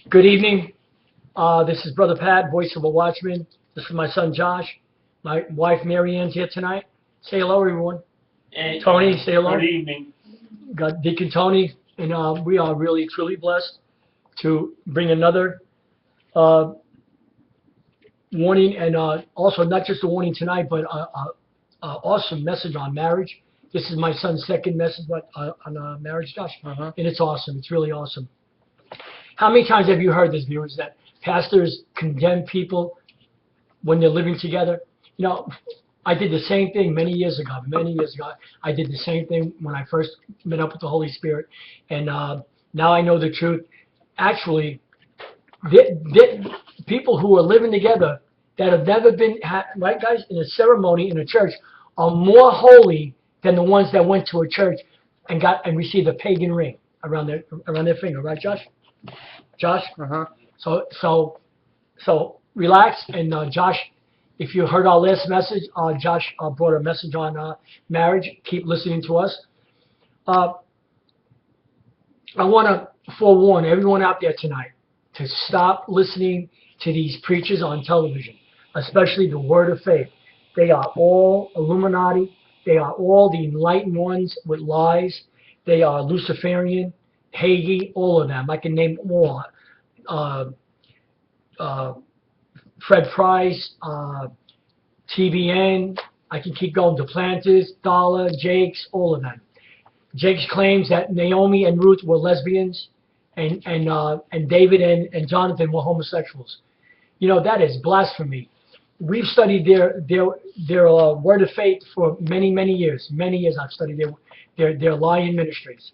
Good evening. This is Brother Pat, voice of a watchman. This is my son Josh. My wife Mary Ann's here tonight. Say hello, everyone. Hey, Tony, say hello. Good evening. Got Deacon Tony, and we are really, truly blessed to bring another warning, and also not just a warning tonight, but an awesome message on marriage. This is my son's second message on marriage, Josh, and it's awesome. It's really awesome. How many times have you heard this, viewers, that pastors condemn people when they're living together? You know, I did the same thing many years ago. I did the same thing when I first met up with the Holy Spirit, and now I know the truth. Actually, people who are living together that have never been, right, guys, in a ceremony in a church are more holy than the ones that went to a church and received a pagan ring around their finger, right, Josh? Josh? So relax, and Josh, if you heard our last message, Josh brought a message on marriage. Keep listening to us. I want to forewarn everyone out there tonight to stop listening to these preachers on television, especially the Word of Faith. They are all Illuminati. They are all the enlightened ones with lies. They are Luciferian, Hagee, all of them. I can name more. Fred Price, TBN, I can keep going. Duplantis, Dollar, Jakes, all of them. Jakes claims that Naomi and Ruth were lesbians, and David and Jonathan were homosexuals. You know, that is blasphemy. We've studied their word of faith for many years. Many years I've studied their lying ministries.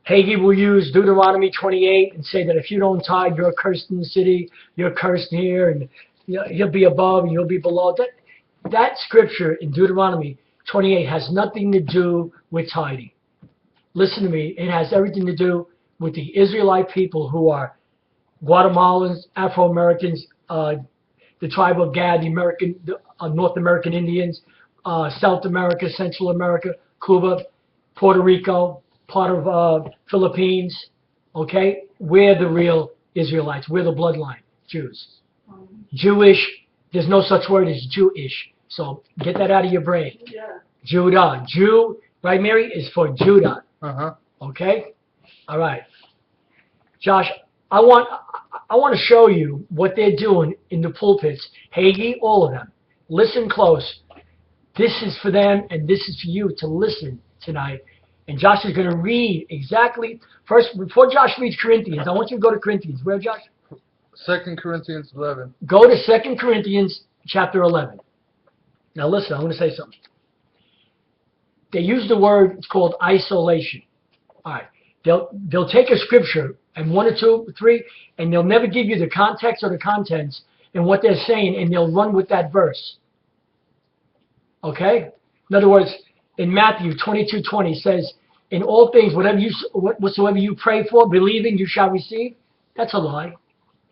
Hagee will use Deuteronomy 28 and say that if you don't tithe, you're cursed in the city, you're cursed here, and he'll be above and you'll be below. That scripture in Deuteronomy 28 has nothing to do with tithing. Listen to me. It has everything to do with the Israelite people who are Guatemalans, Afro-Americans, the tribe of Gad, the North American Indians, South America, Central America, Cuba, Puerto Rico, part of Philippines, okay? We're the real Israelites. We're the bloodline, Jews. Jewish, there's no such word as Jewish. So get that out of your brain. Yeah. Judah. Jew, right, Mary, is for Judah. Okay? All right. Josh, I want to show you what they're doing in the pulpits. Hagee, all of them. Listen close. This is for them, and this is for you to listen tonight. And Josh is going to read exactly. First, before Josh reads Corinthians, I want you to go to Corinthians. Where, Josh? 2 Corinthians 11. Go to 2 Corinthians chapter 11. Now listen, I'm going to say something. They use the word, it's called isolation. All right. They'll take a scripture, and 1 or 2 or 3, and they'll never give you the context or the contents and what they're saying, and they'll run with that verse. Okay? In other words, in Matthew 22:20 says, in all things, whatsoever you pray for, believing you shall receive. That's a lie.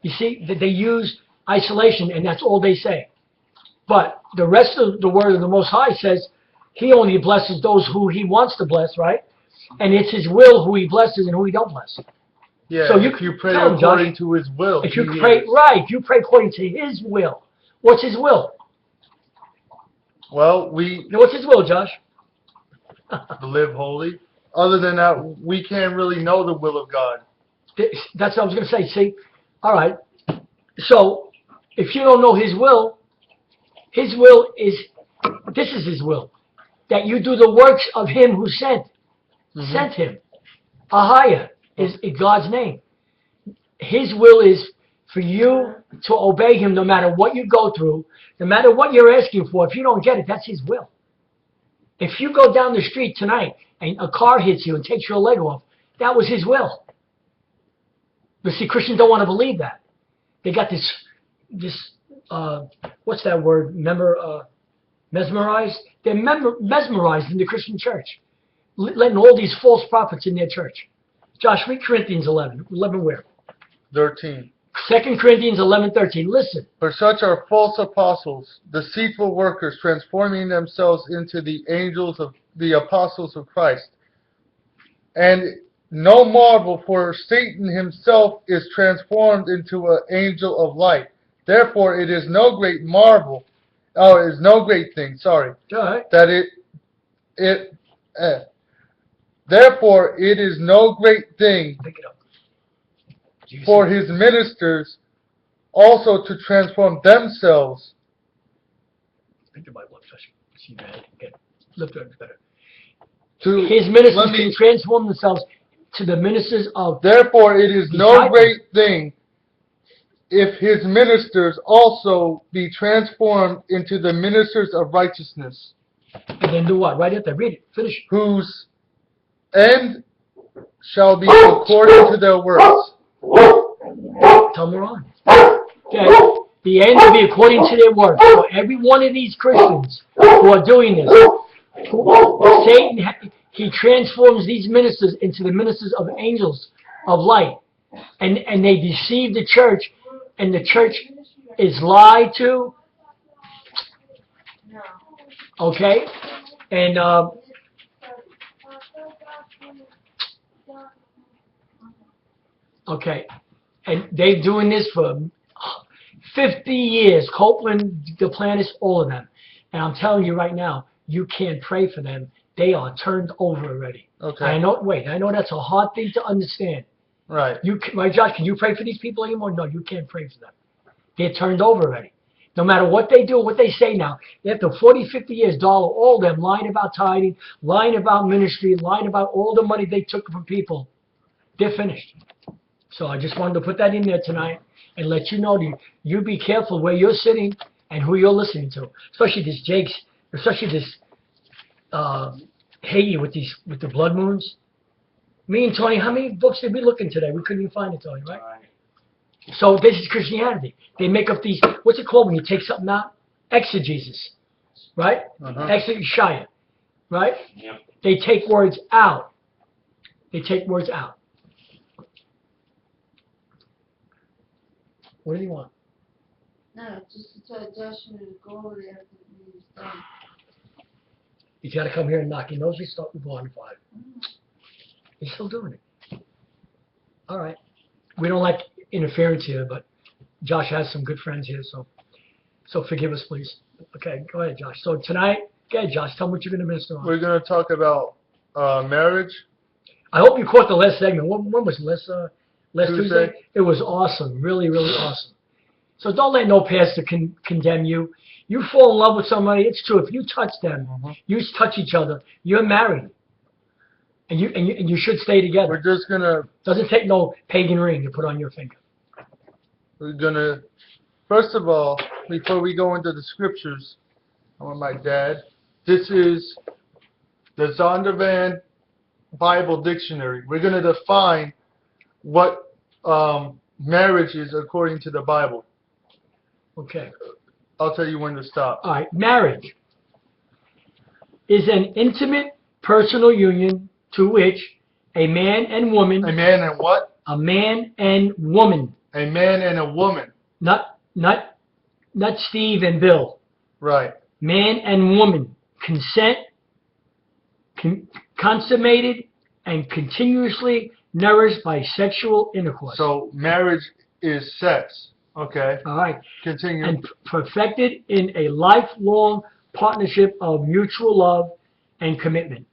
You see, that they use isolation, and that's all they say. But the rest of the word of the Most High says he only blesses those who he wants to bless, right? And it's his will who he blesses and who he don't bless. Yeah, so if you pray according to his will. If you pray, right, if you pray according to his will. What's his will? Well, what's his will, Josh? To live holy. Other than that, we can't really know the will of God. That's what I was going to say. See? All right. So, if you don't know his will is, this is his will. That you do the works of him who sent him. Ahayah is God's name. His will is for you to obey him no matter what you go through, no matter what you're asking for. If you don't get it, that's his will. If you go down the street tonight and a car hits you and takes your leg off, that was his will. But see, Christians don't want to believe that. They got this what's that word? Mesmerized? They're mesmerized in the Christian church, letting all these false prophets in their church. Josh, read Corinthians 11. 11 where? 13. 2 Corinthians 11:13. Listen. For such are false apostles, deceitful workers, transforming themselves into the angels of the apostles of Christ. And No marvel, for Satan himself is transformed into an angel of light. Therefore, it is no great marvel, it is no great thing, sorry, that therefore it is no great thing for his ministers also to transform themselves. Pick the Bible up, see that. Lift it better. His ministers can transform themselves to the ministers of. Therefore, it is no great thing if his ministers also be transformed into the ministers of righteousness. And then do what? Right at there. Read it. Finish it. Whose end shall be according to their works. Tell me wrong. Okay. The end will be according to their works. So every one of these Christians who are doing this, Satan, he transforms these ministers into the ministers of angels of light. And they deceive the church, and the church is lied to. Okay? And okay. And they're doing this for 50 years. Copeland, Duplantis, all of them. And I'm telling you right now, you can't pray for them. They are turned over already. Okay. I know that's a hard thing to understand. Right. Right, Josh, can you pray for these people anymore? No, you can't pray for them. They're turned over already. No matter what they do, what they say now, after 40, 50 years, all of them lying about tithing, lying about ministry, lying about all the money they took from people, they're finished. So I just wanted to put that in there tonight and let you know that you be careful where you're sitting and who you're listening to. Especially this Ahayah with the blood moons. Me and Tony, how many books did we look in today? We couldn't even find it, Tony, right? So this is Christianity. They make up these, what's it called when you take something out? Exegesis, right? Yashayah, right? Yep. They take words out. What do you want? No, just to tell Joshua to go over there after he's done. He's got to come here and knock. He knows we start with 1 to 5. He's still doing it. All right. We don't like interference here, but Josh has some good friends here, so forgive us, please. Okay, go ahead, Josh. So tonight, go ahead, Josh. Tell me what you're going to minister on. We're going to talk about marriage. I hope you caught the last segment. When was last Tuesday? It was awesome. Really, really awesome. So don't let no pastor condemn you. You fall in love with somebody, it's true. If you touch them, you touch each other, you're married. And you should stay together. We're just gonna. Doesn't take no pagan ring to put on your finger. We're gonna. First of all, before we go into the scriptures, I want my dad. This is the Zondervan Bible Dictionary. We're gonna define what marriage is according to the Bible. Okay. I'll tell you when to stop. All right. Marriage is an intimate personal union to which a man and woman. A man and what? A man and woman. A man and a woman. Not Steve and Bill. Right. Man and woman consent, consummated, and continuously nourished by sexual intercourse. So marriage is sex. Okay. All right. Continue. And perfected in a lifelong partnership of mutual love and commitment.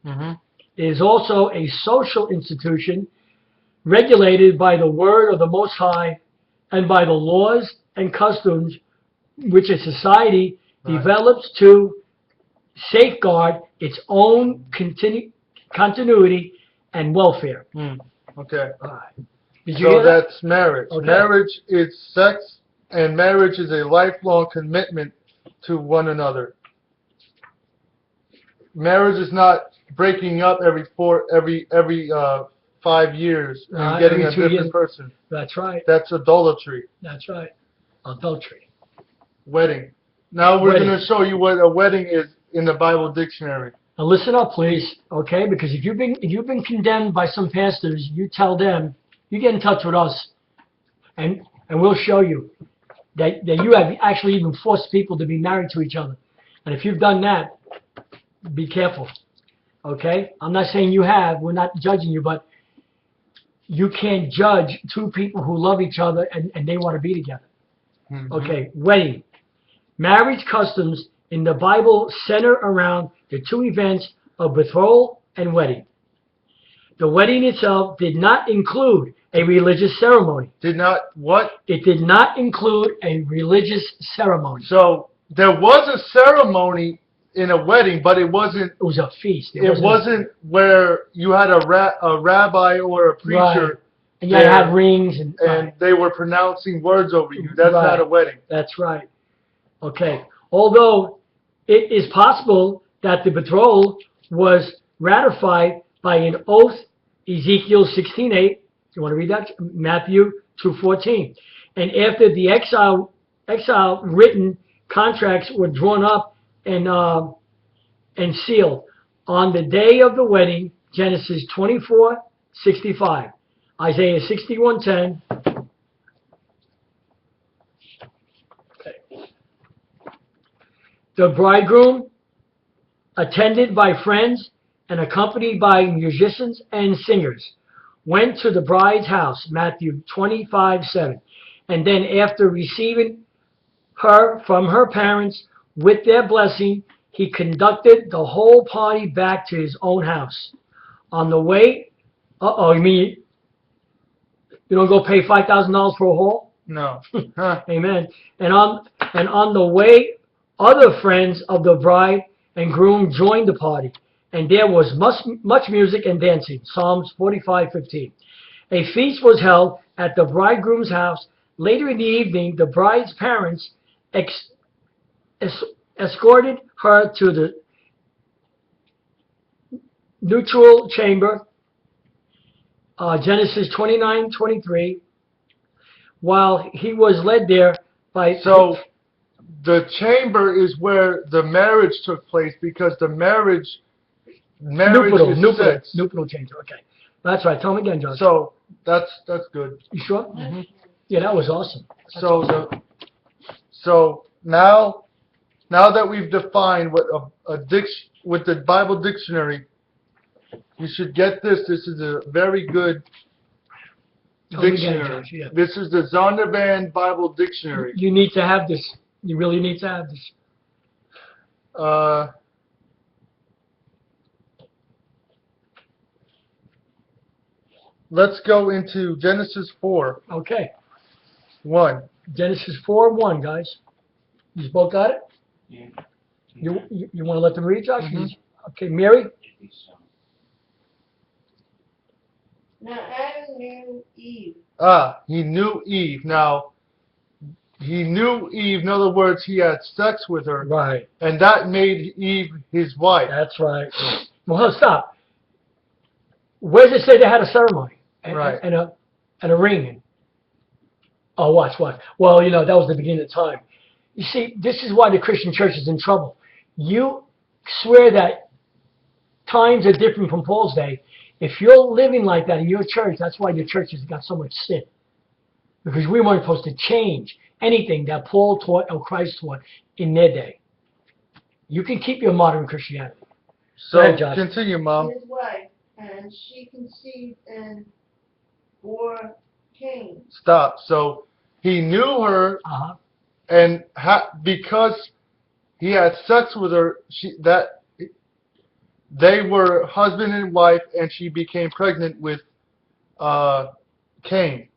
It is also a social institution regulated by the word of the Most High and by the laws and customs which a society develops to safeguard its own continuity and welfare. Okay. All right. So that's marriage. Okay. Marriage is sex, and marriage is a lifelong commitment to one another. Marriage is not breaking up every 5 years and getting a different person. That's right. That's adultery. That's right. Adultery. Wedding. Now we're going to show you what a wedding is in the Bible dictionary. Now listen up, please, okay? Because if you've been condemned by some pastors, you tell them, you get in touch with us, and we'll show you that you have actually even forced people to be married to each other. And if you've done that, be careful, okay? I'm not saying you have. We're not judging you, but you can't judge two people who love each other and they want to be together. Mhm. Okay, wedding. Marriage customs in the Bible center around the two events of betrothal and wedding. The wedding itself did not include a religious ceremony. Did not what? It did not include a religious ceremony. So there was a ceremony in a wedding, but it wasn't. It was a feast. It wasn't where you had a rabbi or a preacher, right. And you had to have rings and right. they were pronouncing words over you. That's right. not a wedding. That's right. Okay. Although it is possible that the betrothal was ratified by an oath, Ezekiel 16:8. You want to read that? Matthew 2:14. And after the exile written contracts were drawn up and sealed on the day of the wedding, Genesis 24:65, Isaiah 61:10. Okay. The bridegroom, attended by friends and accompanied by musicians and singers, went to the bride's house, Matthew 25:7. And then after receiving her from her parents with their blessing, he conducted the whole party back to his own house. On the way, you mean you don't go pay $5,000 for a hall? No. Amen. And on the way, other friends of the bride and groom joined the party, and there was much music and dancing. Psalms 45:15. A feast was held at the bridegroom's house. Later in the evening, the bride's parents escorted her to the nuptial chamber, Genesis 29:23, while he was led there by... So the chamber is where the marriage took place, because the marriage is nuptial chamber. Okay, that's right. Tell me again, John. So that's good. You sure? Mm-hmm. Yeah, that was awesome. So now that we've defined what with the Bible dictionary, you should get this. This is a very good dictionary. Yeah. This is the Zondervan Bible Dictionary. You need to have this. You really need to have this. Let's go into Genesis 4. Okay. 1. Genesis 4:1, guys. You both got it? Yeah. You want to let them read, Josh? Mm-hmm. Okay, Mary? Now Adam knew Eve. He knew Eve. Now, he knew Eve. In other words, he had sex with her. Right. And that made Eve his wife. That's right. Well, stop. Where does it say they had a ceremony? Right. And a ring? Oh, watch. Well, that was the beginning of time. You see, this is why the Christian church is in trouble. You swear that times are different from Paul's day. If you're living like that in your church, that's why your church has got so much sin. Because we weren't supposed to change anything that Paul taught or Christ taught in their day. You can keep your modern Christianity. So, Go ahead, Josh. continue, Mom. His wife, and she conceived and bore Cain. Stop. So, he knew her, and because he had sex with her, they were husband and wife, and she became pregnant with Cain.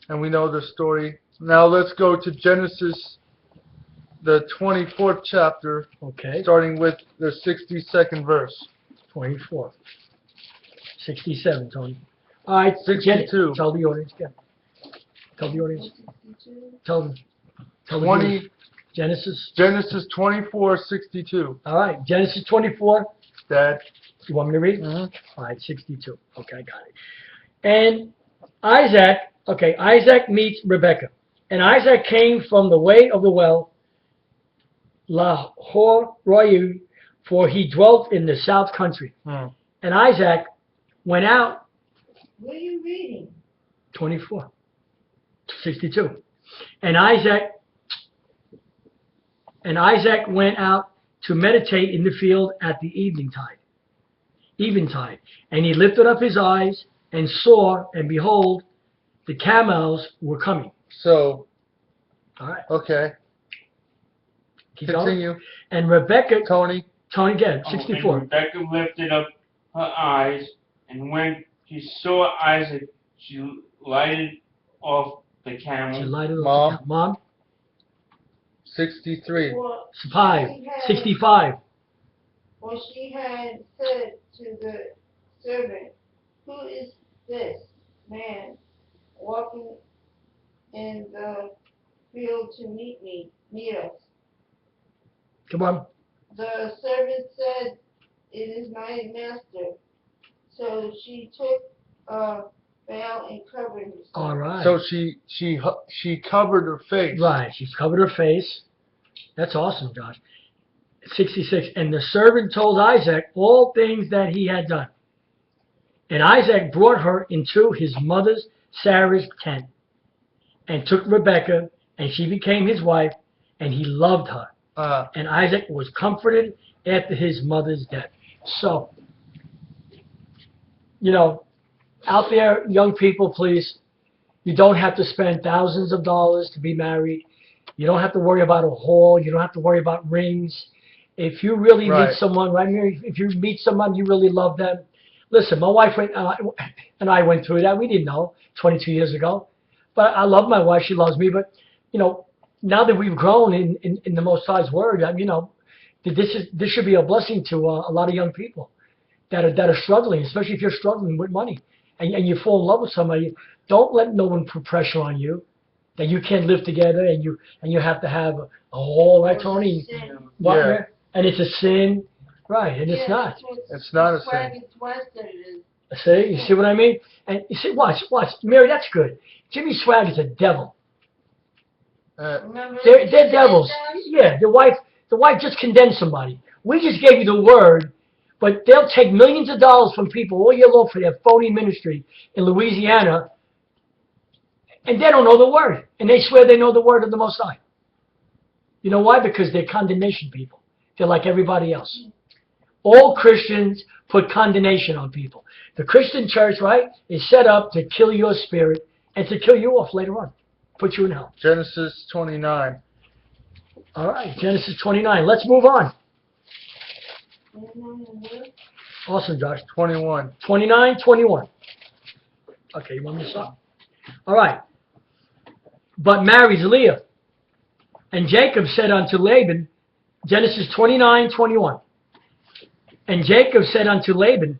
And we know the story. Now let's go to Genesis, the 24th chapter, starting with the 62nd verse. 24. 67, Tony. All right, 62. Tell the audience again. Tell the audience. Tell them. Tell the 20. audience. Genesis 24:62. All right, Genesis 24. Dad. You want me to read? Mm-hmm. All right, 62. Okay, I got it. And Isaac meets Rebekah. And Isaac came from the way of the well, Lahor-Royu, for he dwelt in the south country. Mm. And Isaac went out. What are you reading? 24. 62. And Isaac went out to meditate in the field at the eventide. And he lifted up his eyes and saw, and behold, the camels were coming. So, All right. okay. Keep going. Continue. And Rebecca, Tony. again, And 64. Rebecca lifted up her eyes, and when she saw Isaac, she lighted off the She camel. lighted up Mom. the camel. Mom, 63. For 65. For she had said to the servant, who is this man walking in the field to meet us? Come on. The servant said, it is my master. So she took a veil and covered herself. All right. So she covered her face. Right. She's covered her face. That's awesome, Josh. 66. And the servant told Isaac all things that he had done. And Isaac brought her into his mother's Sarah's tent, and took Rebekah, and she became his wife, and he loved her. And Isaac was comforted after his mother's death. So, out there, young people, please, you don't have to spend thousands of dollars to be married. You don't have to worry about a hall. You don't have to worry about rings. If you really meet someone, right, Mary? If you meet someone, you really love them. Listen, my wife and I went through that. We didn't know 22 years ago. But I love my wife. She loves me. But, now that we've grown in the Most High's Word, this should be a blessing to a lot of young people that are struggling, especially if you're struggling with money and you fall in love with somebody. Don't let no one put pressure on you that you can't live together and you have to have a hall, right, Tony? What, Yeah. and it's a sin, right? And it's not. It's not a sin. See, you see what I mean? And you see, watch, Mary. That's good. Jimmy Swag is a devil. They're devils. Yeah, the wife just condemned somebody. We just gave you the word, but they'll take millions of dollars from people all year long for their phony ministry in Louisiana, and they don't know the word, and they swear they know the word of the Most High. You know why? Because they're condemnation people. They're like everybody else. All Christians put condemnation on people. The Christian church, right, is set up to kill your spirit and to kill you off later on. Put you in hell. Genesis 29. All right, Genesis 29. Let's move on. Awesome, Josh. 21. 29, 21. Okay, you want me to stop? All right. But marries Leah. And Jacob said unto Laban, Genesis 29, 21. And Jacob said unto Laban,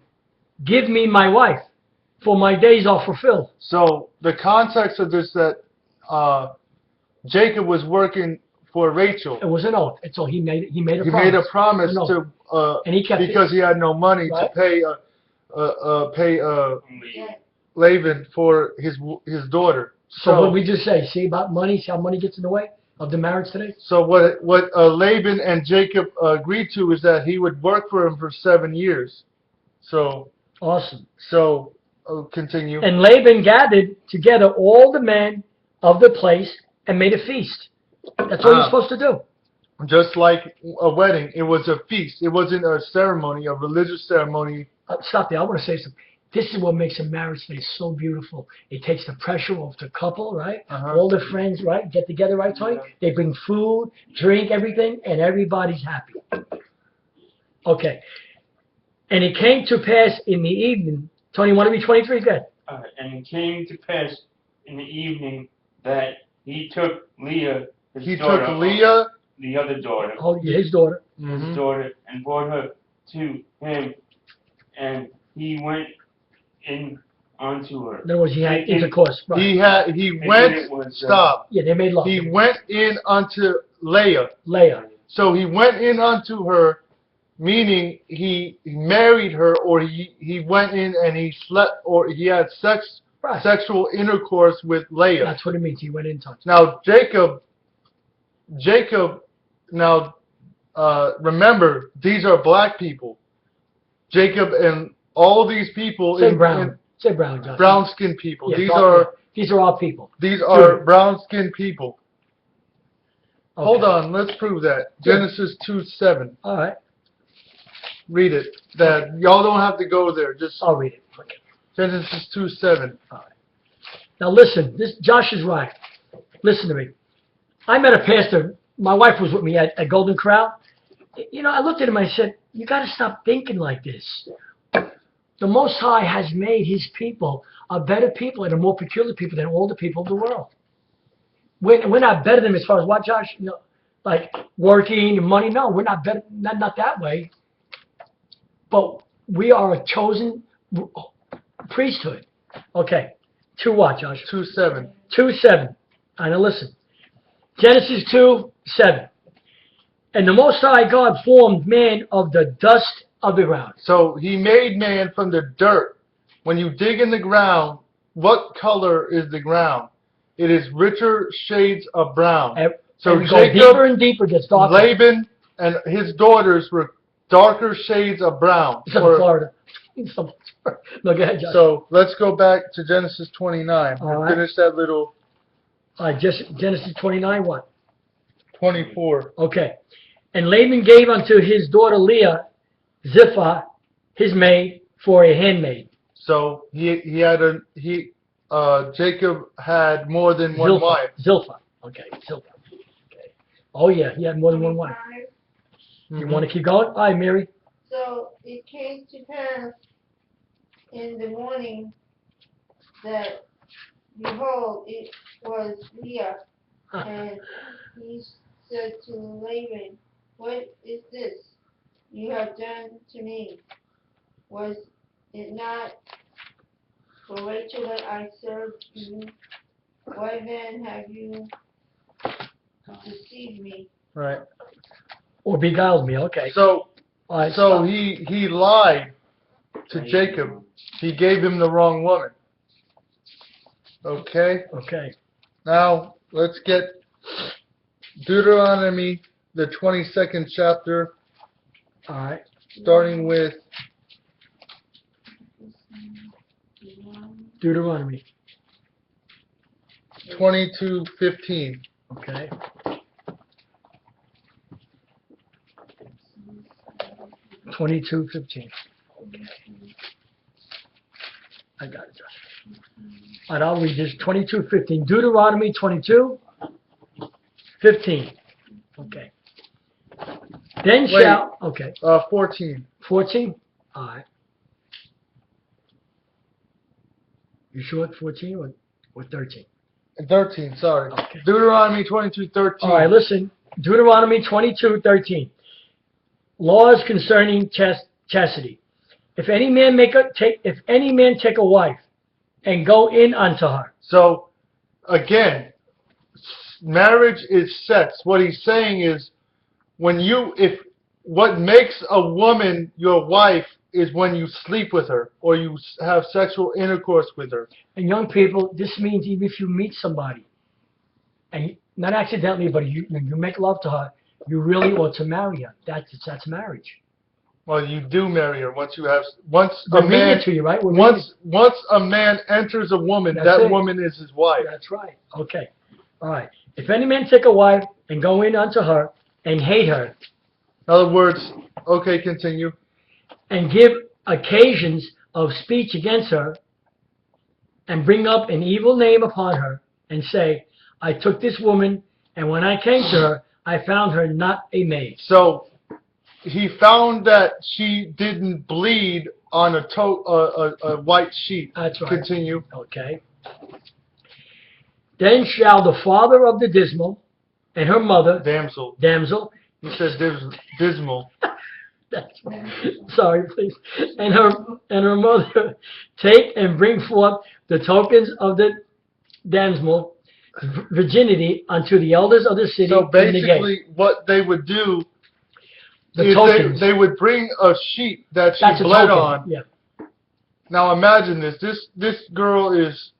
give me my wife, for my days are fulfilled. So the context of this that Jacob was working for Rachel. It was an oath. It's all he made a promise. He made a promise to and he kept because he had no money to pay Laban for his daughter. So what we just say? See about money? See how money gets in the way of the marriage today? So what Laban and Jacob agreed to is that he would work for him for 7 years. So awesome. So continue. And Laban gathered together all the men of the place and made a feast. That's what you're supposed to do. Just like a wedding, it was a feast. It wasn't a ceremony, a religious ceremony. Stop there. I want to say something. This is what makes a marriage day so beautiful. It takes the pressure off the couple, right? All the friends, right? Get together, right, Tony? They bring food, drink, everything, and everybody's happy. Okay. And it came to pass in the evening. Tony, you want to be 23? Good. And it came to pass in the evening that he took Leah, his daughter. He took Leah, the other daughter. Oh, his daughter. His daughter, and brought her to him, and he went in onto her. In other words, he had intercourse. Right. He went. Stop. Yeah, they made love. He went in unto Leah. So he went in unto her, meaning he married her, or he went in and he slept, or he had sexual intercourse with Leah. That's what it means. He went in touch. Now Jacob. Now remember, these are black people. Jacob and all these people. Say brown. Say brown, John. Brown-skinned people. Yeah, these are our people. These are brown-skinned people. Okay. Hold on, let's prove that. Genesis 2:7. All right. Read it. That y'all don't have to go there. Just I'll read it. Okay. Genesis 2:7. Now listen, Josh is right. Listen to me. I met a pastor. My wife was with me at Golden Corral. I looked at him and I said, you got to stop thinking like this. The Most High has made his people a better people and a more peculiar people than all the people of the world. We're not better than them as far as what, Josh? Like working and money. No, we're not better. Not that way. But we are a chosen priesthood. Okay. 2 what, Josh? 2:7. 2:7. I know. Listen. Genesis 2:7. And the Most High God formed man of the dust of the ground. So he made man from the dirt. When you dig in the ground, what color is the ground? It is richer shades of brown. So and Jacob, go deeper and deeper, gets darker. Laban, and his daughters were darker shades of brown. Except for Florida. No, go ahead, Josh. So let's go back to Genesis 29. All right. Finish that little. Genesis 29, what? 24. Okay. And Laban gave unto his daughter Leah Zilpah, his maid, for a handmaid. So Jacob had more than one wife. Zilpah. Okay. Zilpah. Okay. Oh yeah, he had more than one wife. 25. You want to keep going? All right, Mary. So it came to pass in the morning that, behold, it was Leah, and he said to Laban, what is this you have done to me? Was it not for Rachel that I served you? Why then have you deceived me? Right. Or beguiled me. Okay. So All right, so stop. he lied to Jacob. He gave him the wrong woman. Okay. Okay. Now let's get Deuteronomy, the 22nd chapter, All right. starting with Deuteronomy. 22:15. Okay. $22.15. Okay. I got it, Josh. All right, I'll read this. 22:15. Deuteronomy 22:15. Okay. Then Wait. shall. Okay. 14. 14. All right. You sure it's 14 or 13? 13, sorry. Okay. Deuteronomy 22:13. All right, listen. Deuteronomy 22:13. Laws concerning chastity. If any man take a wife and go in unto her. So, again, marriage is sex. What he's saying is, what makes a woman your wife is when you sleep with her or you have sexual intercourse with her. And young people, this means even if you meet somebody, and not accidentally, but you make love to her, you really ought to marry her. That's marriage. Well, you do marry her once We're reading it to you, right? Once a man enters a woman, that woman is his wife. That's right. Okay. All right. If any man take a wife and go in unto her and hate her. In other words, okay, continue. And give occasions of speech against her, and bring up an evil name upon her, and say, I took this woman, and when I came to her, I found her not a maid. So he found that she didn't bleed on a white sheet. That's right. Continue. Okay. Then shall the father of the dismal and her mother, Damsel. You said dismal. Sorry, please. And her mother take and bring forth the tokens of the damsel virginity unto the elders of the city. So basically, what they would do is they would bring a sheet that she bled on. Yeah. Now imagine this. This girl is,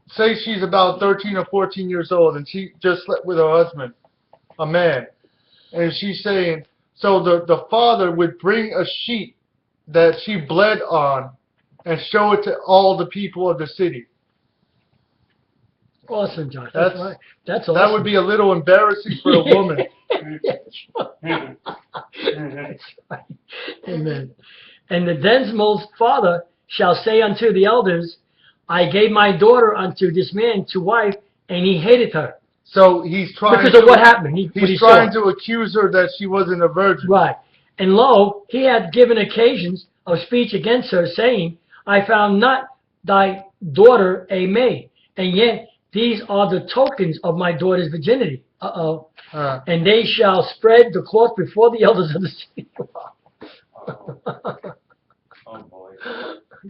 say she's about 13 or 14 years old, and she just slept with her husband, a man, and she's saying. So the father would bring a sheet that she bled on and show it to all the people of the city. Awesome, Josh. That's right. That's awesome. That would be a little embarrassing for a woman. That's right. Amen. And the damsel's father shall say unto the elders, I gave my daughter unto this man to wife, and he hated her. So he's trying because of what happened. He's trying to accuse her that she wasn't a virgin. Right. And lo, he had given occasions of speech against her, saying, I found not thy daughter a maid, and yet these are the tokens of my daughter's virginity. And they shall spread the cloth before the elders of the city. Oh boy.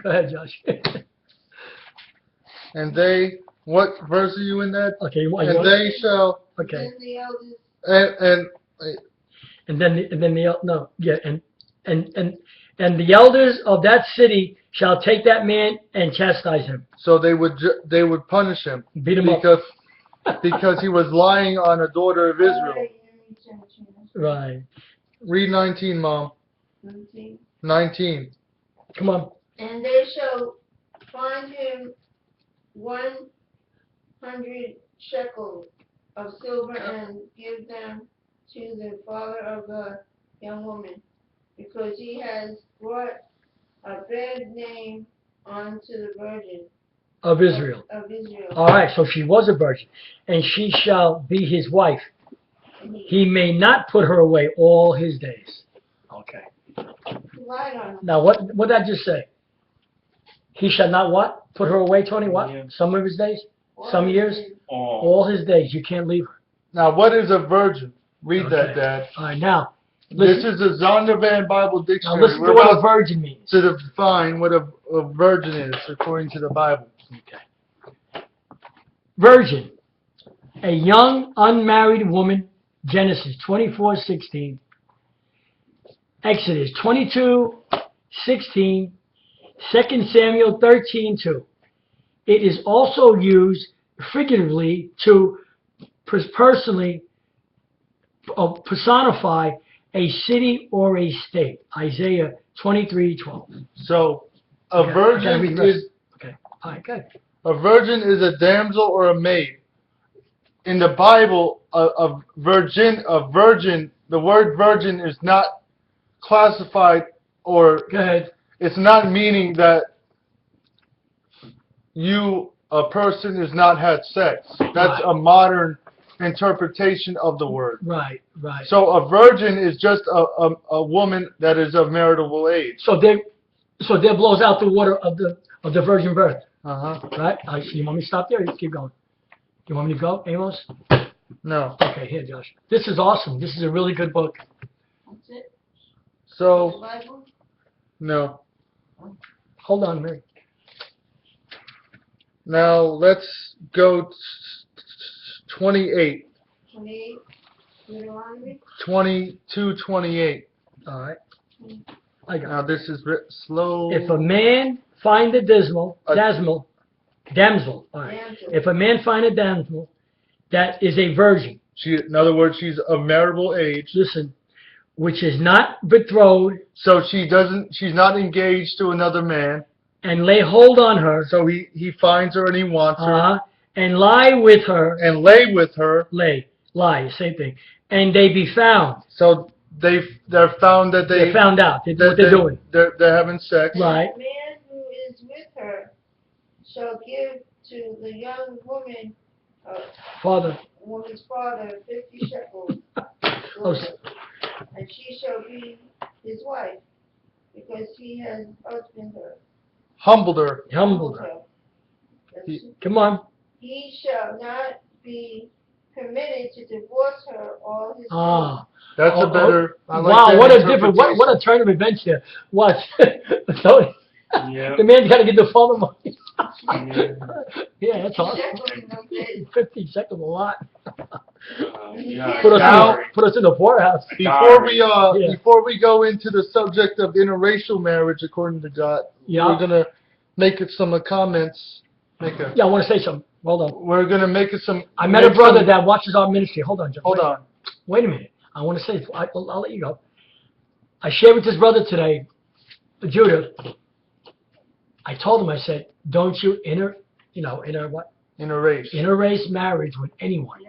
Go ahead, Josh. And they, what verse are you in that? Okay. And they shall. Okay. And the elders. And the elders of that city shall take that man and chastise him. So they would punish him. Beat him because, up. because he was lying on a daughter of Israel. Right. Read 19, Mom. 19. Come on. And they shall find him 100 shekels of silver and give them to the father of the young woman, because he has brought a bad name onto the virgin Of Israel. Of Israel. All right, so she was a virgin, and she shall be his wife. He may not put her away all his days. Okay. Lied on him. Now, what did I just say? He shall not what? Put her away, Tony? What? Yeah. Some of his days? Some years? Oh. All his days. You can't leave her. Now, what is a virgin? Read that, Okay. Dad. All right, now. This is the Zondervan Bible Now Dictionary. listen We're to what about a virgin means. to define what a virgin is according to the Bible. Okay. Virgin, a young unmarried woman. Genesis 24:16. Exodus 22:16. 2 Samuel 13:2. It is also used figuratively to personally personify a city or a state. Isaiah 23:12. So, a virgin is Okay. All right, good. a virgin is a damsel or a maid. In the Bible, a virgin, the word virgin is not classified, or Go ahead. it's not meaning that a person has not had sex. That's Right. a modern interpretation of the word. Right, right. So a virgin is just a woman that is of marital age. So there blows out the water of the virgin birth, Uh-huh. right? You want me to stop there? Or you keep going. You want me to go, Amos? No. Okay, here, Josh. This is awesome. This is a really good book. That's it. The So, Bible. no. Hold on, Mary. Now, let's go 28. 28. Deuteronomy. 22:28. All right. I got Now, this is slow. it. If a man find a damsel, all right. Damsel. If a man find a damsel that is a virgin, In other words, she's of marital age. listen, which is not betrothed, So she's not engaged to another man. and lay hold on her, So he finds her and he wants her and lie with her, and lay with her. lie, same thing, and they be found. So they're found that They're found out what they're doing. They're having sex. Right. The man who is with her shall give to the young woman, woman's father, 50 shekels, Oh, and she shall be his wife, because he has husbanded her. Humbled her. humbled her. Come on. He shall not be permitted to divorce her all his Ah. That's a better. I like Wow, that what a different, what a interpretation. turn of events here. Watch. So, Yeah. the man's got to get the father money. Yeah. Yeah, that's awesome. Shekels, okay. 50 seconds a lot. Yeah. Put us in the poorhouse. Before we Yeah. before we go into the subject of interracial marriage according to God, Yeah. we're gonna make it some comments. Yeah, I want to say something. Hold on. We're gonna make it some. I met a brother that watches our ministry. Hold on, John. Hold on. Wait a minute. I want to say, I'll let you go. I shared with this brother today, Judah. I told him, I said, don't you interrace marriage with anyone.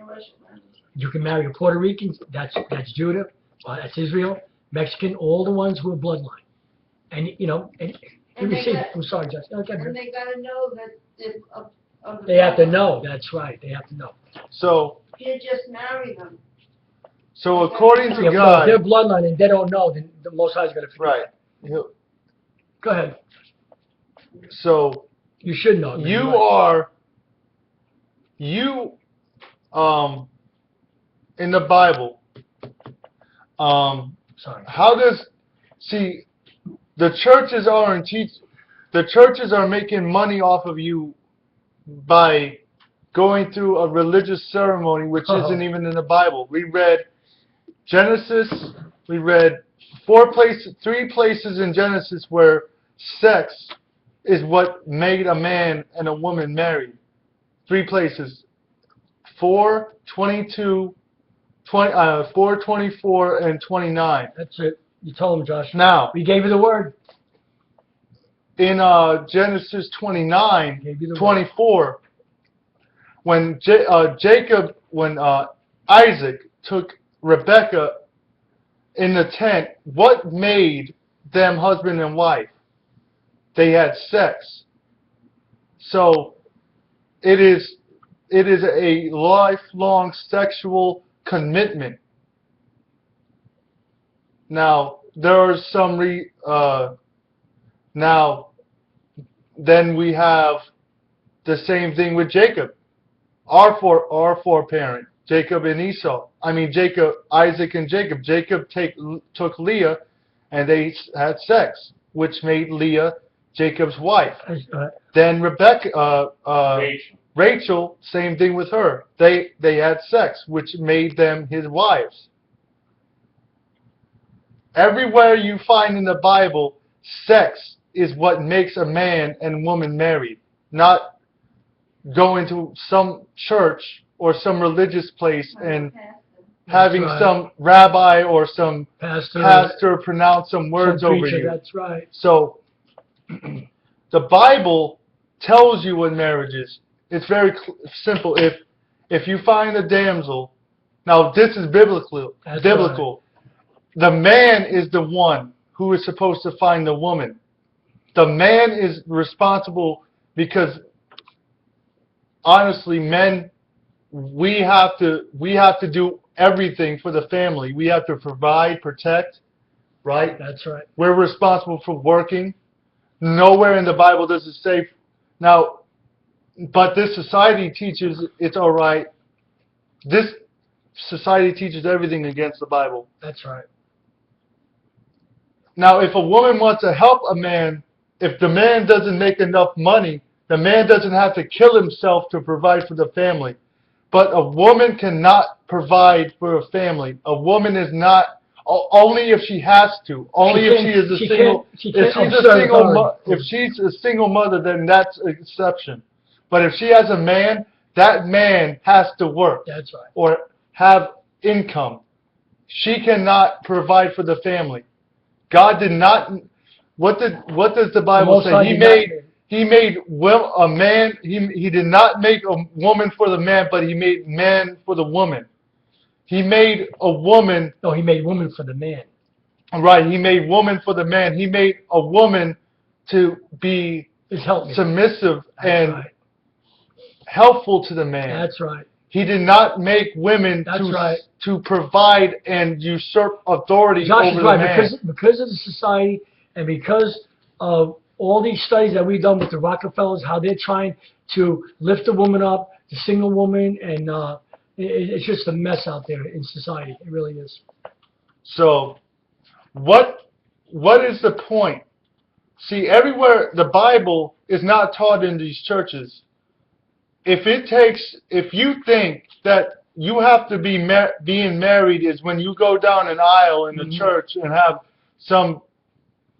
You can marry a Puerto Rican, that's Judah, that's Israel, Mexican, all the ones who are bloodline. And, and You receive it. I'm sorry, Josh. Okay, And they gotta know that they have to know. That's right. They have to know. So, You can't just marry them. so according to Yeah, but God, if their bloodline and they don't know, then the Most High is going to forgive. right. Them. Go ahead. So You should know. In the Bible, Sorry. how does, see, the churches are making money off of you by going through a religious ceremony which isn't even in the Bible. We read Genesis, we read 3 places in Genesis where sex is what made a man and a woman married. 3 places. 4:22, 4:24, and 29. That's it. You told him, Josh. Now, we gave you the word. In Genesis 29:24, when Isaac took Rebekah in the tent, what made them husband and wife? They had sex. So it is a lifelong sexual commitment. Now there are some then we have the same thing with Jacob, our foreparent, Jacob and Esau. Isaac and Jacob. Jacob took Leah, and they had sex, which made Leah Jacob's wife. Then Rachel, same thing with her. They had sex, which made them his wives. Everywhere you find in the Bible, sex is what makes a man and woman married, not going to some church or some religious place and having some rabbi or some pastor pronounce some words over you. That's right. So the Bible tells you what marriage is. It's very simple. If you find a damsel, now this is biblical. Right. The man is the one who is supposed to find the woman. The man is responsible because honestly, men, we have to do everything for the family. We have to provide, protect, right? That's right. We're responsible for working. Nowhere in the Bible does it say now, but this society teaches it's all right. This society teaches everything against the Bible. That's right. Now, if a woman wants to help a man, if the man doesn't make enough money, the man doesn't have to kill himself to provide for the family. But a woman cannot provide for a family. A woman is not, only if she has to. Only if she is a single. If she's a single mother, then that's an exception. But if she has a man, that man has to work. That's right. Or have income. She cannot provide for the family. God did not. What does the Bible say? He made a man. He did not make a woman for the man, but he made man for the woman. He made a woman. No, he made woman for the man. Right. He made woman for the man. He made a woman to be submissive and helpful to the man. That's right. He did not make women to provide and usurp authority over the man. Because of the society and because of all these studies that we've done with the Rockefellers, how they're trying to lift the woman up, the single woman, and it's just a mess out there in society. It really is. So, what is the point? See, everywhere the Bible is not taught in these churches. If you think that you have to be being married is when you go down an aisle in the church and have some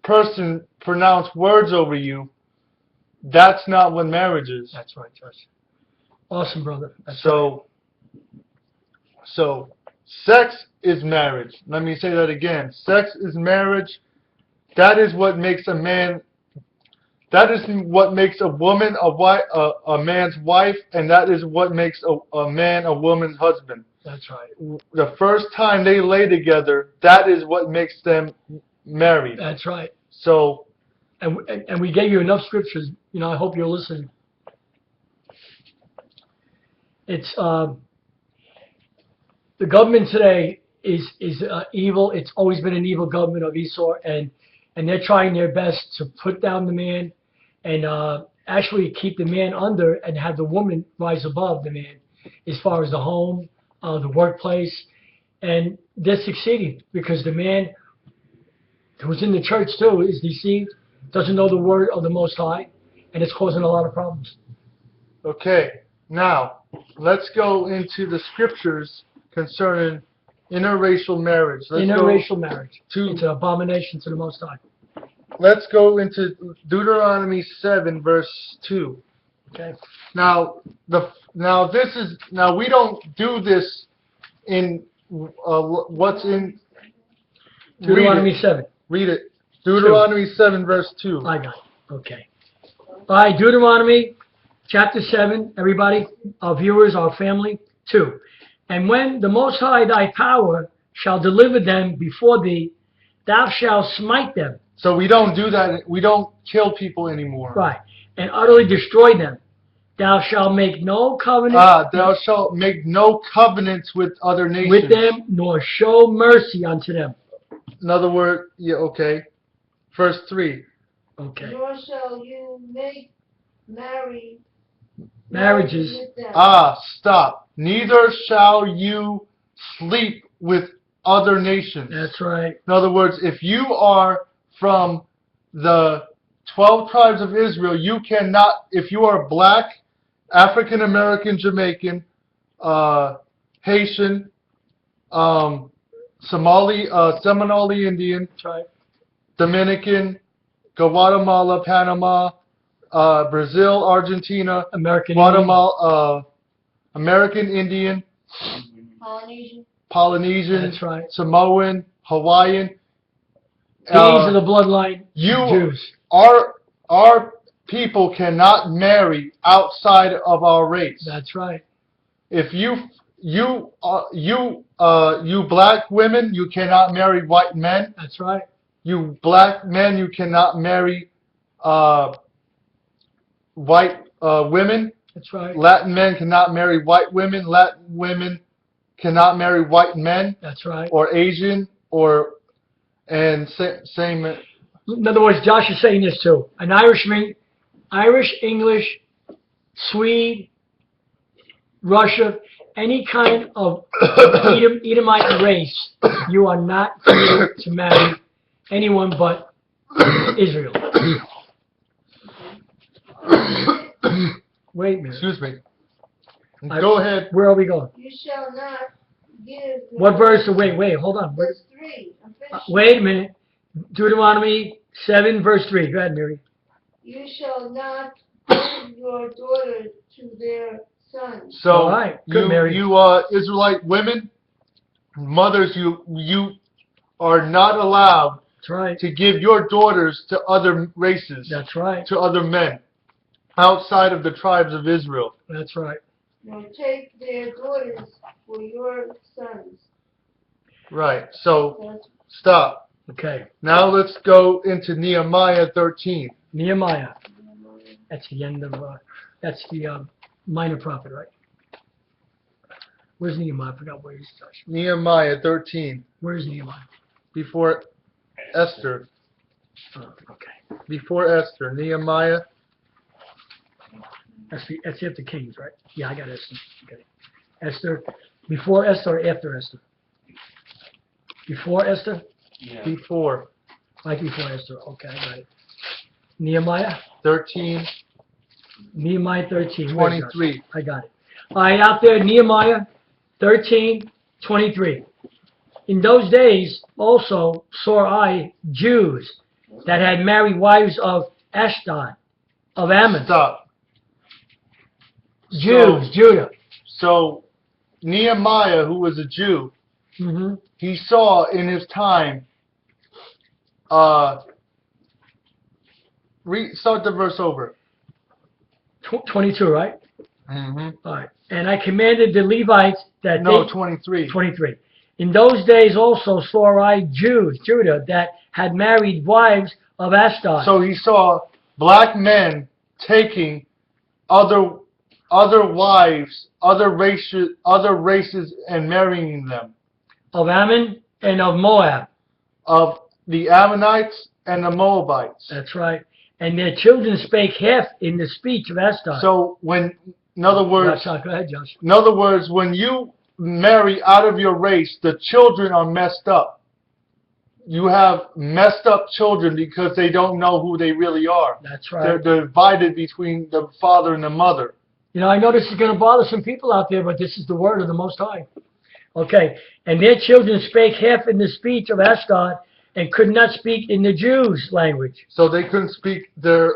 person pronounce words over you, that's not what marriage is. That's right, Josh. Awesome, brother. So sex is marriage. Let me say that again. Sex is marriage. That is what makes a man. That is what makes a woman a man's wife, and that is what makes a man a woman's husband. That's right. The first time they lay together, that is what makes them married. That's right. So and we gave you enough scriptures. You know, I hope you're listening. It's the government today is evil. It's always been an evil government of Esau, and they're trying their best to put down the man and actually keep the man under and have the woman rise above the man as far as the home, the workplace, and they're succeeding because the man who's in the church too is deceived, doesn't know the word of the Most High, and it's causing a lot of problems. Okay, now let's go into the scriptures concerning interracial marriage. Interracial marriage. It's an abomination to the Most High. Let's go into Deuteronomy 7, verse 2. Okay. Now we don't do this in what's in Deuteronomy 7. Read it. Deuteronomy 7, verse 2. I got it. Okay. All right, Deuteronomy chapter 7, everybody, our viewers, our family, 2. And when the Most High thy power shall deliver them before thee, thou shalt smite them. So we don't do that. We don't kill people anymore. Right. And utterly destroy them. Thou shalt make no covenant. Thou shalt make no covenants with other nations. With them, nor show mercy unto them. In other words, yeah, okay. Verse 3. Okay. Nor shall you make marriages. with them. Stop. Neither shall you sleep with other nations. That's right. In other words, if you are from the 12 tribes of Israel, you cannot, if you are black, African American, Jamaican, Haitian, Somali, Seminole Indian, Right. Dominican, Guatemala, Panama, Brazil, Argentina, American Guatemala, American Indian, Polynesian, That's right. Samoan, Hawaiian. These are the bloodline Jews. Our people cannot marry outside of our race. That's right. If you black women, you cannot marry white men. That's right. You black men, you cannot marry white women. That's right. Latin men cannot marry white women. Latin women cannot marry white men. That's right. Or Asian same. In other words, Josh is saying this too. An Irishman, Irish, English, Swede, Russia, any kind of Edomite race, you are not free to marry anyone but Israel. Wait a minute. Excuse me. Go ahead. Where are we going? You shall not give. What verse? Wait, hold on. Verse 3. I'm finishing. Wait a minute. Deuteronomy 7, verse 3. Go ahead, Mary. You shall not give your daughter to their sons. So all right. Good, Mary. you Israelite women, mothers, you are not allowed That's right. to give your daughters to other races. That's right. To other men outside of the tribes of Israel. That's right. Nor take their daughters for your sons. Right. So stop. Okay. Now let's go into Nehemiah 13. Nehemiah. That's the end of, that's the minor prophet, right? Where's Nehemiah? I forgot where he's touched. Nehemiah 13. Where's Nehemiah? Before Esther. Oh, okay. Before Esther. Nehemiah. That's after Kings, right? Yeah, I got Esther. Okay. Esther. Before Esther or after Esther? Before Esther? Yeah. Before. Like before Esther. Okay, I got it. Nehemiah? 13. Nehemiah 13. 23. I got it. All right, out there, Nehemiah 13, 23. In those days also saw I Jews that had married wives of Ashdod, of Ammon. Stop. Jews, Judah. So Nehemiah, who was a Jew, Mm-hmm. he saw in his time, start the verse over. 22, right? Mm-hmm. All right. And I commanded the Levites that 23. 23. In those days also saw I Jews, Judah, that had married wives of Ashdod. So he saw black men taking other wives, other races, and marrying them. Of Ammon and of Moab. Of the Ammonites and the Moabites. That's right. And their children spake half in the speech of Ashdod. So in other words, Go ahead, Josh. in other words, when you marry out of your race, the children are messed up. You have messed up children because they don't know who they really are. That's right. They're divided between the father and the mother. You know, I know this is going to bother some people out there, but this is the word of the Most High. Okay. And their children spake half in the speech of Ashdod and could not speak in the Jews' language. So they couldn't speak the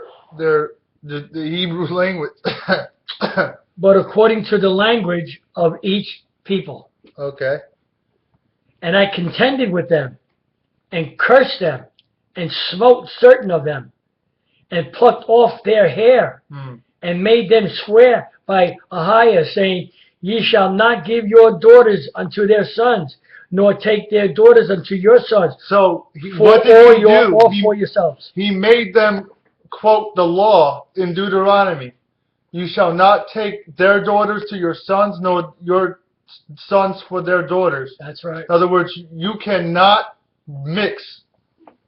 Hebrew language. But according to the language of each people. Okay. And I contended with them, and cursed them, and smote certain of them, and plucked off their hair, and made them swear by Ahayah, saying, Ye shall not give your daughters unto their sons, nor take their daughters unto your sons. So what did he do? Or for yourselves. He made them quote the law in Deuteronomy. You shall not take their daughters to your sons, nor your sons for their daughters. That's right. In other words, you cannot mix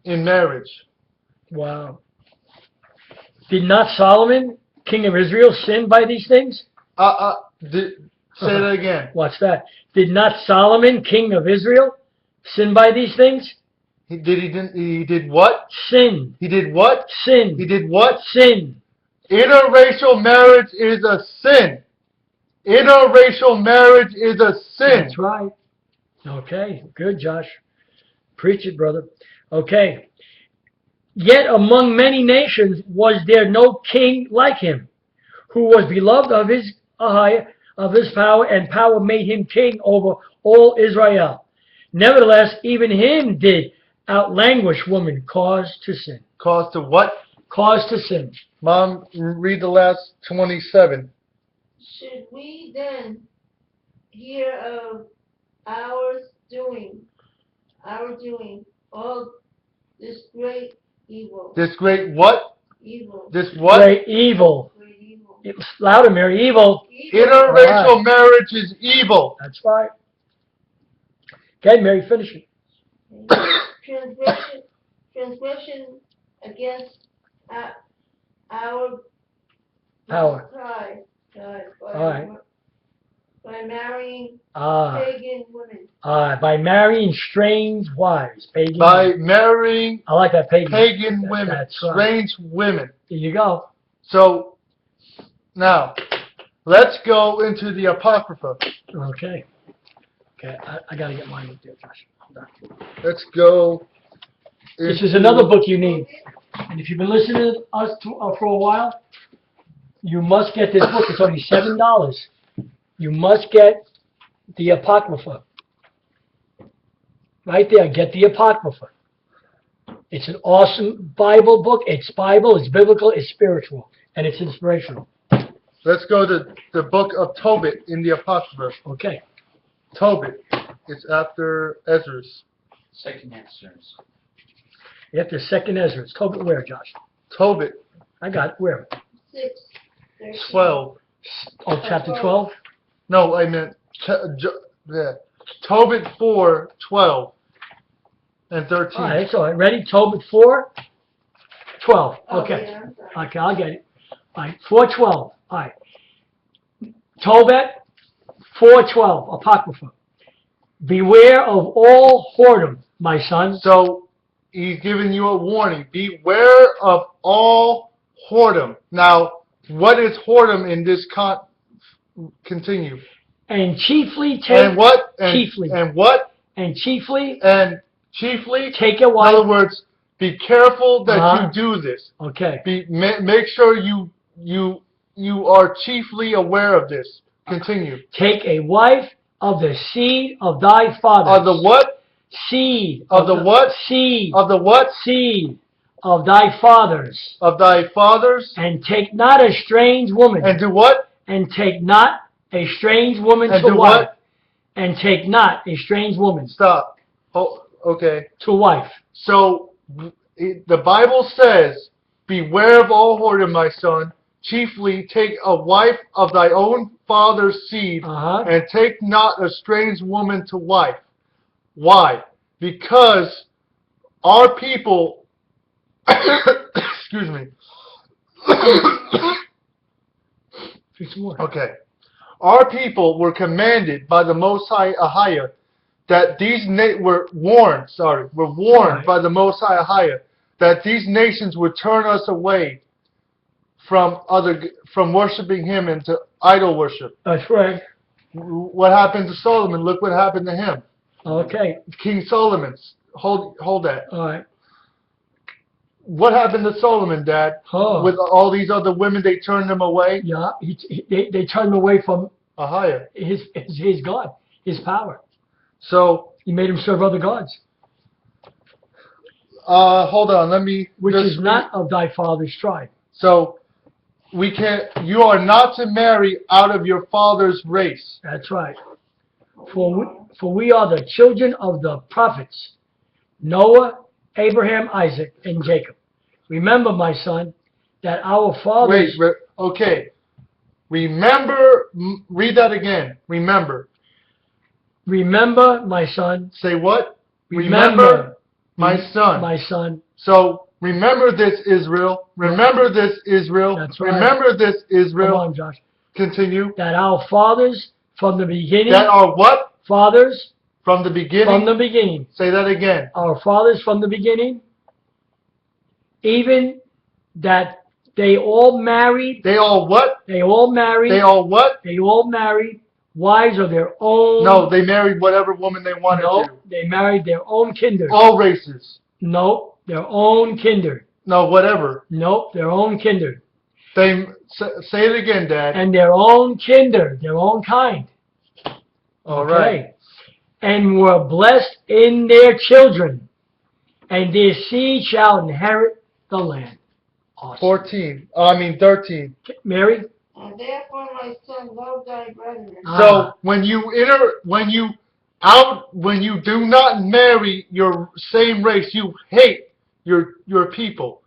in marriage. Wow. Did not Solomon, king of Israel, sin by these things? Say that again. What's that? Did not Solomon, king of Israel, sin by these things? He did what? Sin. He did what? Sin. He did what? Sin. Interracial marriage is a sin. Interracial marriage is a sin. That's right. Okay. Good, Josh. Preach it, brother. Okay. Yet among many nations was there no king like him, who was beloved of his Ahayah, of his power, and power made him king over all Israel. Nevertheless, even him did outlanguish woman cause to sin. Cause to what? Cause to sin. Mom, read the last 27. Should we then hear of our doing all this great evil? This great what? Evil. This what? Great evil. Great evil. It's louder, Mary. Evil. Interracial marriage is evil. That's right. Okay, Mary, finish it. Transgression against our Power. God, by marrying pagan women. By marrying strange wives. Pagan. By marrying I like that pagan women. That's right. Strange women. There you go. So, now, let's go into the Apocrypha. Okay. Okay, I got to get mine up there, Josh. Hold on. Let's go. This is another book you need. And if you've been listening to us for a while, you must get this book. It's only $7. You must get the Apocrypha. Right there, get the Apocrypha. It's an awesome Bible book. It's Bible, it's biblical, it's spiritual, and it's inspirational. Let's go to the book of Tobit in the Apocrypha. Okay. Tobit. It's after Ezra's. Second Ezra's. You have to second Ezra. It's Tobit where, Josh? Tobit. I got it. Where? 12. Oh, chapter 12? No, I meant Tobit 4, 12 and 13. All right, so ready? Tobit 4, 12. Oh, Okay. yeah, Okay, I'll get it. All right, 4:12. All right. Tobit 4:12, Apocrypha. Beware of all whoredom, my son. So he's giving you a warning. Beware of all whoredom. Now, what is whoredom in this continue? And chiefly take And what? And, chiefly. And what? And chiefly take a wife. In other words, be careful that you do this. Okay. Make sure you are chiefly aware of this. Continue. Take a wife of the seed of thy fathers. Of the what? Seed. Of the what? Seed. Of the what? Seed of thy fathers. Of thy fathers. And take not a strange woman. And do what? And take not a strange woman and to do wife. What? And take not a strange woman. Stop. Oh, okay. To wife. So, the Bible says, beware of all whoredom, my son. Chiefly take a wife of thy own father's seed, and take not a strange woman to wife. Why? Because our people, excuse me. Okay. Our people were commanded by the Most High Ahayah that these were warned by the Most High Ahayah that these nations would turn us away from worshiping Him into idol worship. That's right. What happened to Solomon? Look what happened to him. Okay. King Solomon. Hold that. All right. What happened to Solomon, Dad? With all these other women, they turned him away? Yeah, they turned him away from Ahayah. His God, His power. So He made him serve other gods. Hold on, let me... Which is not of thy father's tribe. So, you are not to marry out of your father's race. That's right. For we are the children of the prophets, Noah, Abraham, Isaac, and Jacob. Remember, my son, that our fathers... Wait, okay. Remember, read that again. Remember. Remember, my son. Say what? Remember, my son. My son. So, remember this, Israel. Remember this, Israel. That's right. Remember this, Israel. Come on, Josh. Continue. That our fathers from the beginning... That our what? Fathers. From the beginning? From the beginning. Say that again. Our fathers from the beginning, even that they all married. They all what? They all married. They all what? They all married wives of their own. No, they married whatever woman they wanted to. They married their own kindred. All races. No, their own kindred. No, whatever. No, their own kindred. They say it again, Dad. And their own kindred, their own kind. All right. And were blessed in their children, and their seed shall inherit the land. Awesome. 13. Mary? And therefore, my son, love thy brethren. So when you do not marry your same race, you hate your people.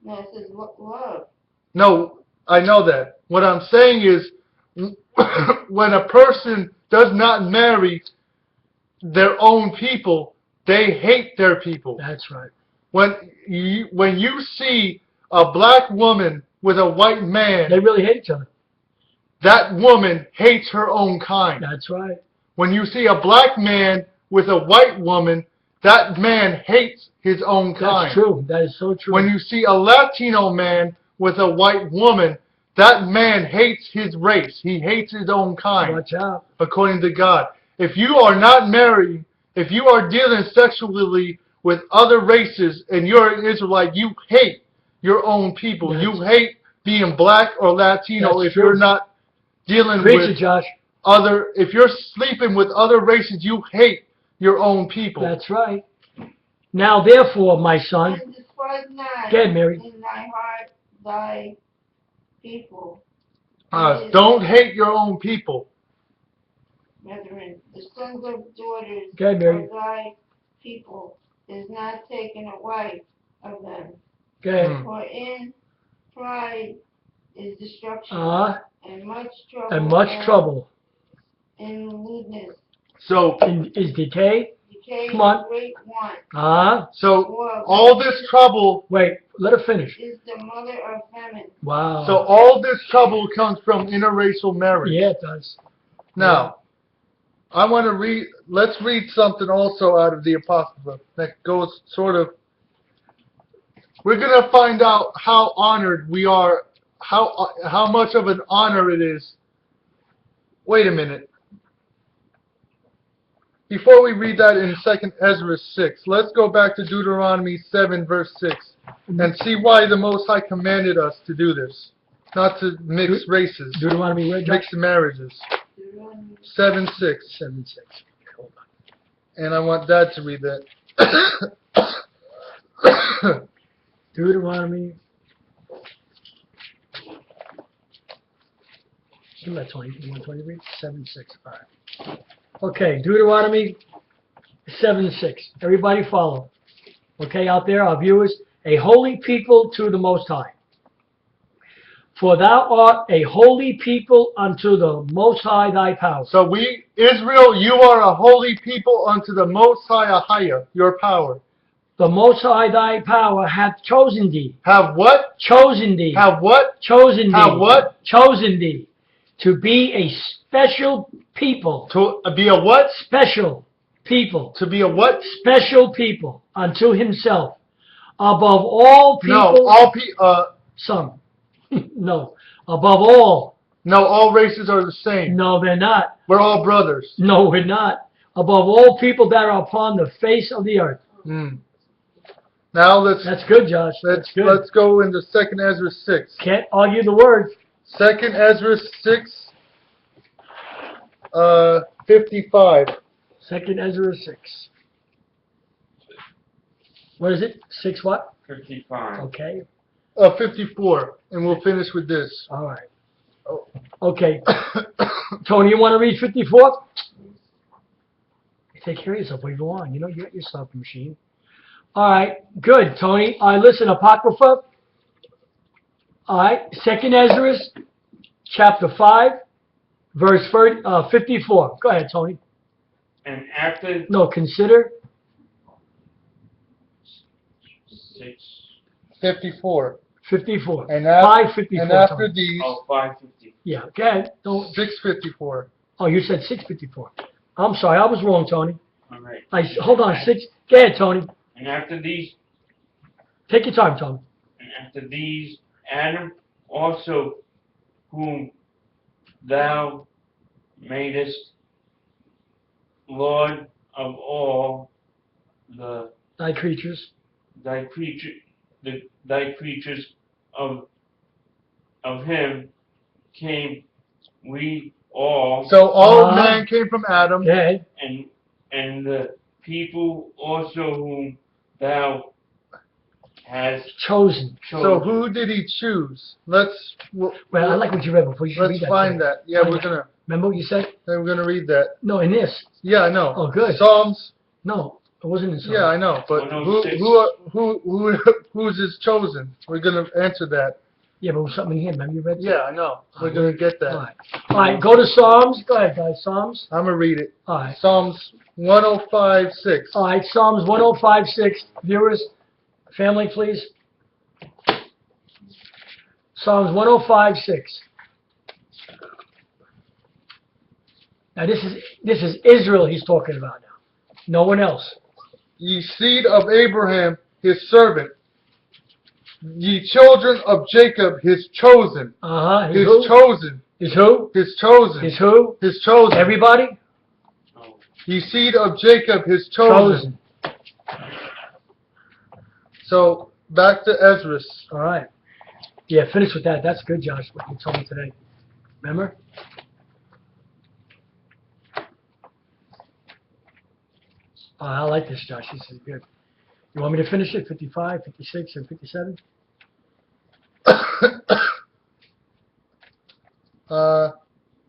No, it says love. No, I know that. What I'm saying is, when a person does not marry their own people, they hate their people. That's right. When you see a black woman with a white man, they really hate each other. That woman hates her own kind. That's right. When you see a black man with a white woman, that man hates his own kind. That's true. That is so true. When you see a Latino man with a white woman, that man hates his race. He hates his own kind. Watch out. According to God. If you are not married, if you are dealing sexually with other races and you're an Israelite, you hate your own people. You hate being black or Latino if you're not dealing with other. If you're sleeping with other races, you hate your own people. That's right. Now, therefore, my son, and despise not get Mary. in thy heart thy people. Don't hate your own people. Brethren, the sons of daughters of thy people is not taken a wife of them. For in pride is destruction, and much trouble, in lewdness. So is decay. Come on. Great one. So all this trouble. Wait, let her finish. Is the mother of famine. Wow. So all this trouble comes from interracial marriage. Yeah, it does. Now, I want to read. Let's read something also out of the Apocrypha that goes sort of. We're gonna find out how honored we are. How much of an honor it is. Wait a minute. Before we read that in 2 Ezra 6, let's go back to Deuteronomy 7, verse 6, and see why the Most High commanded us to do this. Not to mix races. Deuteronomy where? Mix marriages. 7, 6. 7, 6. Hold on. And I want Dad to read that. Deuteronomy. Give me that 20. You want 20 read? 7, 6. All right. Okay, Deuteronomy 7, 6. Everybody follow. okay, out there, our viewers, a holy people to the Most High. For thou art a holy people unto the Most High thy power. So Israel, you are a holy people unto the Most High Ahayah, your power. The Most High thy power hath chosen thee. Have what? Chosen thee. Have what? Chosen thee. Have what? Chosen thee. To be a special people. To be a what? Special people. To be a what? Special people unto himself. Above all people. No, all people. Some. No. Above all. No, all races are the same. No, they're not. We're all brothers. No, we're not. Above all people that are upon the face of the earth. Now that's good, Josh. That's good. Let's go into 2nd Ezra 6. Can't argue the word. 2nd Ezra 6, 55. 2nd Ezra 6. What is it? 6 what? 55. Okay. 54, and we'll finish with this. All right. Okay. Tony, you want to read 54? Take care of yourself. We go on. You know, you got your stopping machine. All right. Good, Tony. All right, listen, Apocrypha. All right. 2nd Ezra, chapter 5, verse 54. Go ahead, Tony. And after... No, consider. 54. 54. And after, 554. and after Tony. these... Oh, 550. Yeah, okay. Don't. 654. Oh, you said 654. I'm sorry, I was wrong, Tony. All right. Hold on, 6. Go ahead, Tony. And after these... Take your time, Tony. And after these, Adam also, whom thou madest Lord of all thy creatures of him came we all. So all man came from Adam. Okay. And the people also whom thou hast chosen. So who did he choose? Well, I like what you read before. You should read that. Let's find that. Yeah, we're gonna. Remember what you said? We're gonna read that. No, in this. Yeah, I know. Oh, good. Psalms. No, it wasn't in Psalms. Yeah, I know. But who's his chosen? We're gonna answer that. Yeah, but something in here. Remember you read that? Yeah, I know. We're gonna get that. All right, go to Psalms. Go ahead, guys. Psalms. I'm gonna read it. All right. Psalms 105:6. All right, Psalms 105:6. Viewers, family, please. Psalms 105:6. Now this is Israel he's talking about now. No one else. Ye seed of Abraham, his servant. Ye children of Jacob, his chosen. His who? chosen. His who? His chosen. His who? His chosen. Everybody? Ye seed of Jacob, his chosen. So back to Ezra. All right. Yeah, finish with that. That's good, Josh, what you told me today. Remember? I like this, Josh. This is good. You want me to finish it? 55, 56, and 57?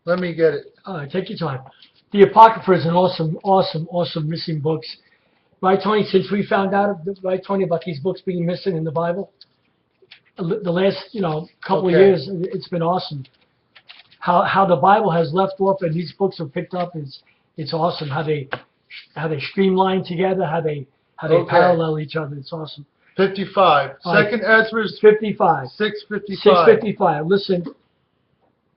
Let me get it. All right, take your time. The Apocrypha is an awesome missing books. Right, Tony? Since we found out, right, Tony, about these books being missing in the Bible, the last, couple of years, it's been awesome. How the Bible has left off and these books are picked up it's awesome. How they streamline together, how they parallel each other. It's awesome. 55. Second Ezra 55. 655. 655. Listen.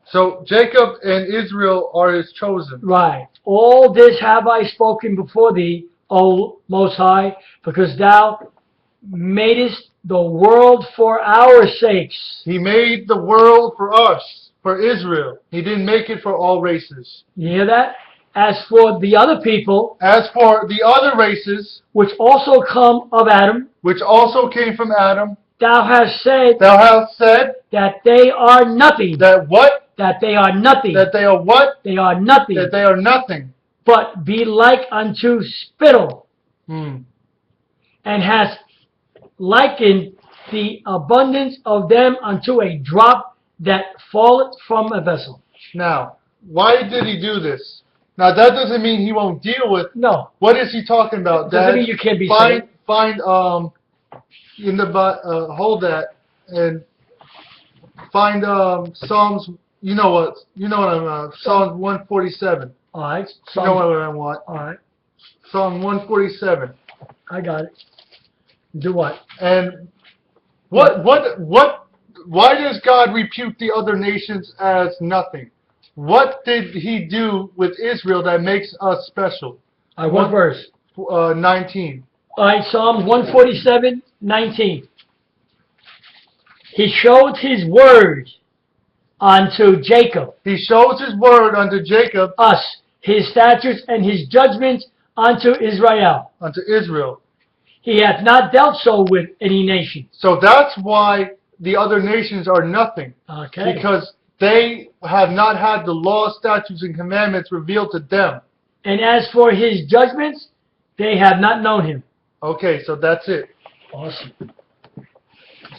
So Jacob and Israel are his chosen. Right. All this have I spoken before thee, O Most High, because thou madest the world for our sakes. He made the world for us, for Israel. He didn't make it for all races. You hear that? As for the other people, as for the other races, which also come of Adam, which also came from Adam, thou hast said that they are nothing. That what? That they are nothing. That they are what? They are nothing. That they are nothing. But be like unto spittle, and hast likened the abundance of them unto a drop that falleth from a vessel. Now, why did he do this? Now, that doesn't mean he won't deal with... No. What is he talking about, Dad? Doesn't mean you can't be saved. find in the hold that and find Psalms. You know what I'm Psalms 147. All right. You know what I want. All right. Psalm 147. I got it. Do what? And what? Why does God repute the other nations as nothing? What did He do with Israel that makes us special? What verse? 19. All right, Psalms 147, 19. He showed His word unto Jacob. He shows His word unto Jacob. Us, His statutes and His judgments unto Israel. Unto Israel. He hath not dealt so with any nation. So that's why the other nations are nothing. Okay. Because they have not had the law, statutes, and commandments revealed to them. And as for His judgments, they have not known Him. Okay, so that's it. Awesome.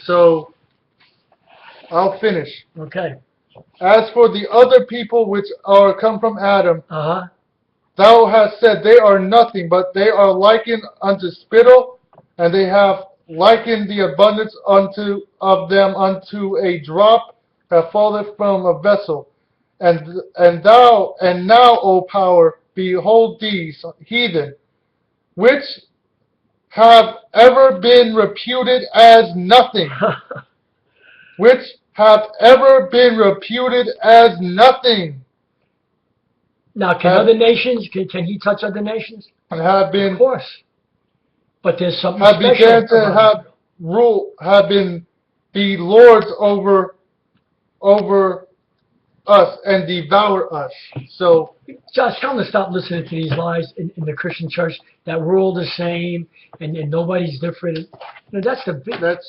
So, I'll finish. Okay. As for the other people which are come from Adam, Thou hast said they are nothing, but they are likened unto spittle, and they have likened the abundance of them unto a drop that falleth from a vessel. And now, O power, behold these heathen, which have ever been reputed as nothing, which have ever been reputed as nothing. Now, can other nations, can He touch other nations? And have been, of course. But there's something have special began to have been the lords over us and devour us. So, Josh, tell them to stop listening to these lies in the Christian church that we're all the same and nobody's different. You know, that's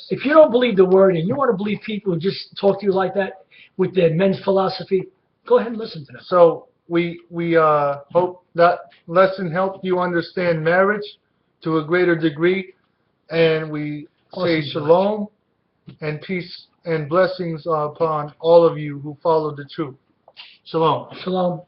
if you don't believe the word and you want to believe people who just talk to you like that with their men's philosophy, go ahead and listen to them. So we hope that lesson helped you understand marriage to a greater degree, and we say shalom and peace and blessings upon all of you who follow the truth. Shalom. Shalom.